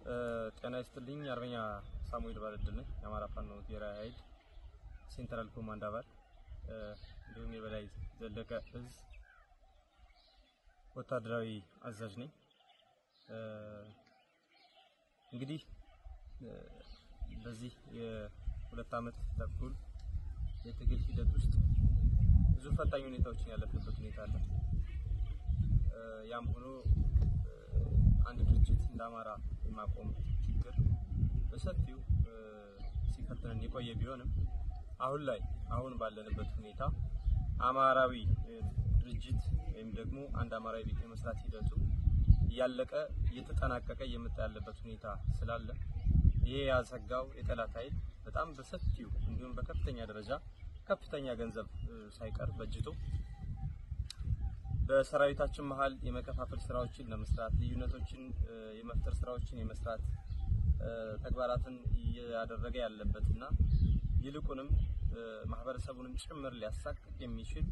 ጤና ይስጥልኝ። አርበኛ ሳሙኤል ባለድል ነኝ። የአማራ ፋኖ ብሔራዊ ኃይል ሴንትራል ኮማንድ አባል እንዲሁም የበላይ ዘለቀ እዝ ወታደራዊ አዛዥ ነኝ። እንግዲህ በዚህ የሁለት ዓመት ተኩል የትግል ሂደት ውስጥ ብዙ ፈታኝ ሁኔታዎችን ያለፈበት ሁኔታ አለ። ያም ሆኖ አንድ ድርጅት እንደ አማራ የማቆም ችግር በሰፊው ሲፈተነን የቆየ ቢሆንም አሁን ባለንበት ሁኔታ አማራዊ ድርጅት ወይም ደግሞ አንድ አማራዊ ቤት የመስራት ሂደቱ እያለቀ እየተጠናቀቀ እየመጣ ያለበት ሁኔታ ስላለ ይሄ ያሰጋው የጠላት ኃይል በጣም በሰፊው እንዲሁም በከፍተኛ ደረጃ ከፍተኛ ገንዘብ ሳይቀር በጅቶ በሰራዊታችን መሃል የመከፋፈል ስራዎችን ለመስራት ልዩነቶችን የመፍጠር ስራዎችን የመስራት ተግባራትን እያደረገ ያለበትና ይልቁንም ማህበረሰቡንም ጭምር ሊያሳቅ የሚችል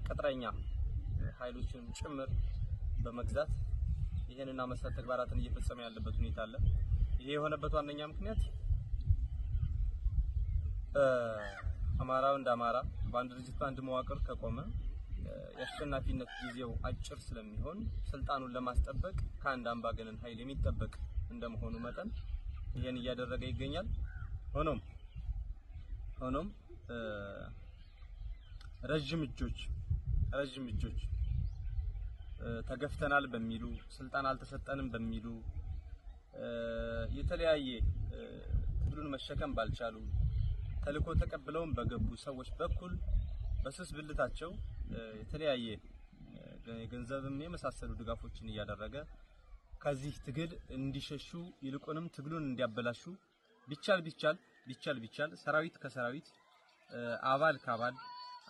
ቅጥረኛ ኃይሎችንም ጭምር በመግዛት ይሄንና መሰል ተግባራትን እየፈጸመ ያለበት ሁኔታ አለ። ይሄ የሆነበት ዋነኛ ምክንያት አማራው እንደ አማራ በአንድ ድርጅት በአንድ መዋቅር ከቆመ የአሸናፊነት ጊዜው አጭር ስለሚሆን ስልጣኑን ለማስጠበቅ ከአንድ አምባገነን ኃይል የሚጠበቅ እንደመሆኑ መጠን ይሄን እያደረገ ይገኛል። ሆኖም ረጅም እጆች ተገፍተናል በሚሉ ስልጣን አልተሰጠንም በሚሉ የተለያየ ትግሉን መሸከም ባልቻሉ ተልዕኮ ተቀብለውም በገቡ ሰዎች በኩል በስስ ብልታቸው የተለያየ ገንዘብም የመሳሰሉ ድጋፎችን እያደረገ ከዚህ ትግል እንዲሸሹ ይልቁንም ትግሉን እንዲያበላሹ ቢቻል ሰራዊት ከሰራዊት አባል ከአባል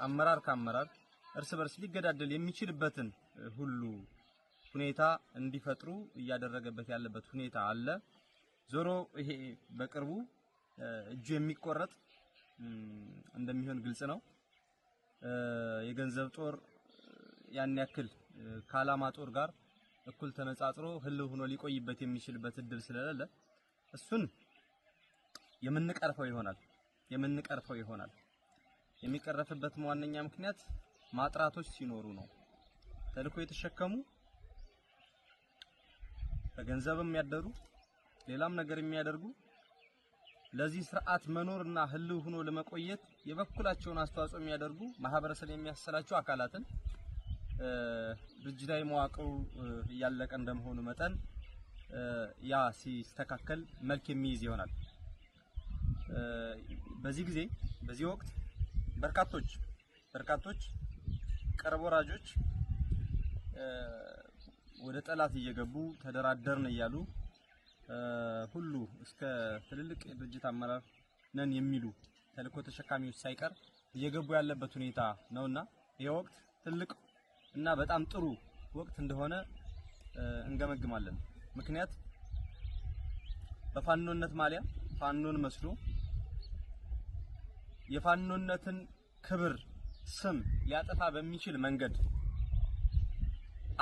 አመራር ከአመራር እርስ በርስ ሊገዳደል የሚችልበትን ሁሉ ሁኔታ እንዲፈጥሩ እያደረገበት ያለበት ሁኔታ አለ። ዞሮ ይሄ በቅርቡ እጁ የሚቆረጥ እንደሚሆን ግልጽ ነው። የገንዘብ ጦር ያን ያክል ከዓላማ ጦር ጋር እኩል ተነጻጽሮ ህልው ሆኖ ሊቆይበት የሚችልበት እድል ስለሌለ እሱን የምንቀርፈው ይሆናል። የሚቀረፍበት ዋነኛ ምክንያት ማጥራቶች ሲኖሩ ነው። ተልዕኮ የተሸከሙ በገንዘብም ያደሩ ሌላም ነገር የሚያደርጉ ለዚህ ስርዓት መኖርና ህልው ሆኖ ለመቆየት የበኩላቸውን አስተዋጽኦ የሚያደርጉ ማህበረሰብ የሚያሰላቸው አካላትን ድርጅታዊ መዋቅሩ እያለቀ እንደመሆኑ መጠን ያ ሲስተካከል መልክ የሚይዝ ይሆናል። በዚህ ወቅት በርካቶች ቅርብ ወራጆች ወደ ጠላት እየገቡ ተደራደርን እያሉ ሁሉ እስከ ትልልቅ የድርጅት አመራር ነን የሚሉ ተልዕኮ ተሸካሚዎች ሳይቀር እየገቡ ያለበት ሁኔታ ነውና ይሄ ወቅት ትልቅ እና በጣም ጥሩ ወቅት እንደሆነ እንገመግማለን። ምክንያት በፋኖነት ማሊያ ፋኖን መስሎ የፋኖነትን ክብር ስም ሊያጠፋ በሚችል መንገድ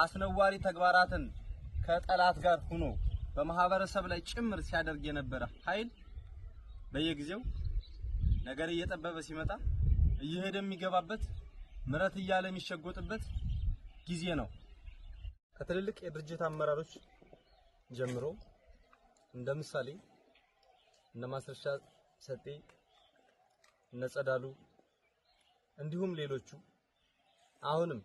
አስነዋሪ ተግባራትን ከጠላት ጋር ሆኖ በማህበረሰብ ላይ ጭምር ሲያደርግ የነበረ ኃይል በየጊዜው ነገር እየጠበበ ሲመጣ እየሄደ የሚገባበት ምረት እያለ የሚሸጎጥበት ጊዜ ነው። ከትልልቅ የድርጅት አመራሮች ጀምሮ እንደ ምሳሌ እነ ማስረሻ ሰጤ እነ ጸዳሉ እንዲሁም ሌሎቹ አሁንም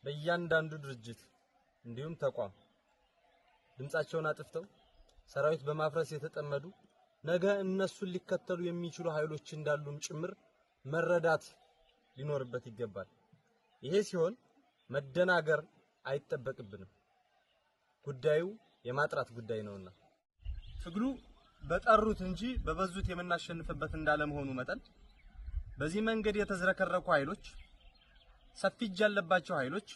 በእያንዳንዱ ድርጅት እንዲሁም ተቋም ድምጻቸውን አጥፍተው ሰራዊት በማፍረስ የተጠመዱ ነገ እነሱን ሊከተሉ የሚችሉ ኃይሎች እንዳሉም ጭምር መረዳት ሊኖርበት ይገባል። ይሄ ሲሆን መደናገር አይጠበቅብንም። ጉዳዩ የማጥራት ጉዳይ ነውና ትግሉ በጠሩት እንጂ በበዙት የምናሸንፍበት እንዳለመሆኑ መጠን በዚህ መንገድ የተዝረከረኩ ኃይሎች፣ ሰፊ እጅ ያለባቸው ኃይሎች፣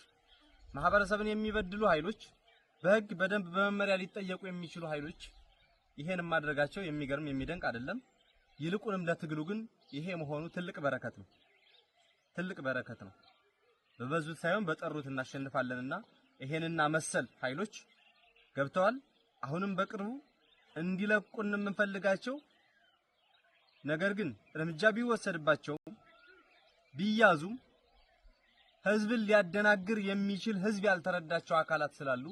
ማህበረሰብን የሚበድሉ ኃይሎች፣ በህግ በደንብ በመመሪያ ሊጠየቁ የሚችሉ ኃይሎች ይሄን ማድረጋቸው የሚገርም የሚደንቅ አይደለም። ይልቁንም ለትግሉ ግን ይሄ መሆኑ ትልቅ በረከት ነው። በበዙት ሳይሆን በጠሩት እናሸንፋለንና ይሄንና መሰል ኃይሎች ገብተዋል። አሁንም በቅርቡ እንዲለቁን የምንፈልጋቸው ነገር ግን እርምጃ ቢወሰድባቸው ቢያዙም ህዝብን ሊያደናግር የሚችል ህዝብ ያልተረዳቸው አካላት ስላሉ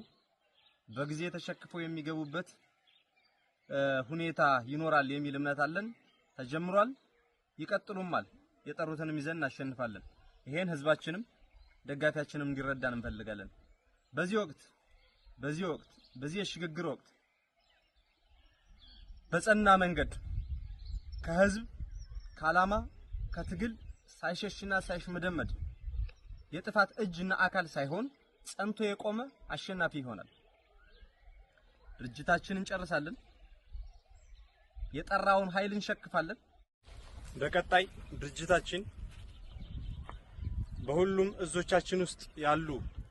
በጊዜ ተሸክፈው የሚገቡበት ሁኔታ ይኖራል የሚል እምነት አለን። ተጀምሯል፣ ይቀጥሉማል። የጠሩትንም ይዘን እናሸንፋለን። ይሄን ህዝባችንም ደጋፊያችንም እንዲረዳን እንፈልጋለን። በዚህ የሽግግር ወቅት በጸና መንገድ ከህዝብ ከዓላማ ከትግል ሳይሸሽና ሳይሽመደመድ የጥፋት እጅና አካል ሳይሆን ጸንቶ የቆመ አሸናፊ ይሆናል። ድርጅታችንን እንጨርሳለን። የጠራውን ኃይል እንሸክፋለን። በቀጣይ ድርጅታችን በሁሉም እዞቻችን ውስጥ ያሉ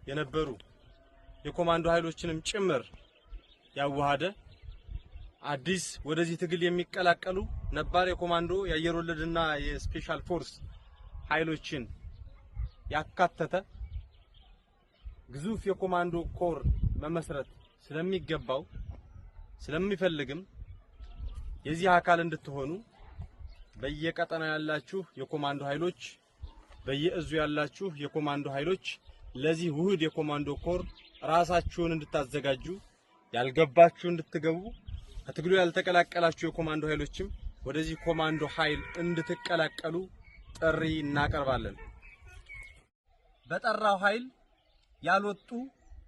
የነበሩ የኮማንዶ ኃይሎችንም ጭምር ያዋሃደ አዲስ ወደዚህ ትግል የሚቀላቀሉ ነባር የኮማንዶ የአየር ወለድና የስፔሻል ፎርስ ኃይሎችን ያካተተ ግዙፍ የኮማንዶ ኮር መመስረት ስለሚገባው ስለሚፈልግም የዚህ አካል እንድትሆኑ በየቀጠናው ያላችሁ የኮማንዶ ኃይሎች በየእዙ ያላችሁ የኮማንዶ ኃይሎች ለዚህ ውህድ የኮማንዶ ኮር ራሳችሁን እንድታዘጋጁ ያልገባችሁ እንድትገቡ ከትግሉ ያልተቀላቀላችሁ የኮማንዶ ኃይሎችም ወደዚህ ኮማንዶ ኃይል እንድትቀላቀሉ ጥሪ እናቀርባለን። በጠራው ኃይል ያልወጡ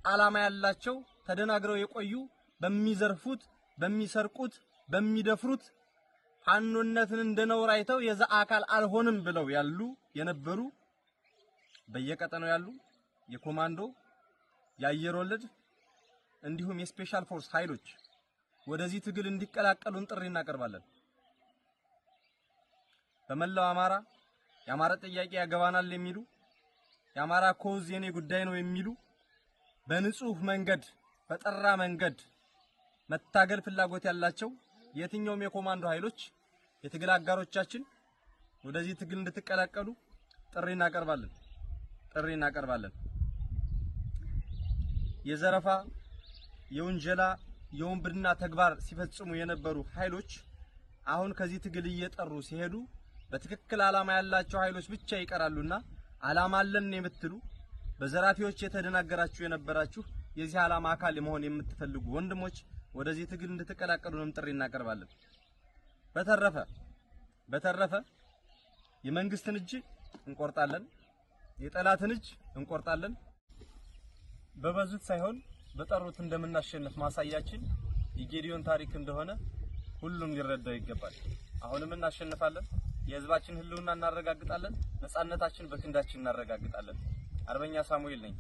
ዓላማ ያላቸው ተደናግረው የቆዩ በሚዘርፉት በሚሰርቁት በሚደፍሩት ፋኖነትን እንደነውር አይተው የዛ አካል አልሆንም ብለው የነበሩ በየቀጠናው ያሉ የኮማንዶ የአየር ወለድ እንዲሁም የስፔሻል ፎርስ ኃይሎች ወደዚህ ትግል እንዲቀላቀሉን ጥሪ እናቀርባለን። በመላው አማራ የአማራ ጥያቄ ያገባናል የሚሉ የአማራ ኮዝ የኔ ጉዳይ ነው የሚሉ በንጹህ መንገድ በጠራ መንገድ መታገል ፍላጎት ያላቸው የትኛውም የኮማንዶ ኃይሎች የትግል አጋሮቻችን ወደዚህ ትግል እንድትቀላቀሉ ጥሪ እናቀርባለን። የዘረፋ የወንጀላ የወንብድና ተግባር ሲፈጽሙ የነበሩ ኃይሎች አሁን ከዚህ ትግል እየጠሩ ሲሄዱ በትክክል ዓላማ ያላቸው ኃይሎች ብቻ ይቀራሉና ዓላማ አለን የምትሉ በዘራፊዎች የተደናገራችሁ የነበራችሁ የዚህ ዓላማ አካል መሆን የምትፈልጉ ወንድሞች ወደዚህ ትግል እንድትቀላቀሉንም ጥሪ እናቀርባለን። በተረፈ የመንግስትን እጅ እንቆርጣለን፣ የጠላትን እጅ እንቆርጣለን። በበዙት ሳይሆን በጠሩት እንደምናሸንፍ ማሳያችን የጌዲዮን ታሪክ እንደሆነ ሁሉም ሊረዳው ይገባል። አሁንም እናሸንፋለን። የህዝባችን ህልውና እናረጋግጣለን። ነጻነታችን በክንዳችን እናረጋግጣለን። አርበኛ ሳሙኤል ነኝ።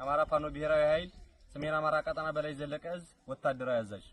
አማራ ፋኖ ብሔራዊ ኃይል ሰሜን አማራ ቀጠና በላይ ዘለቀ እዝ ወታደራዊ አዛዥ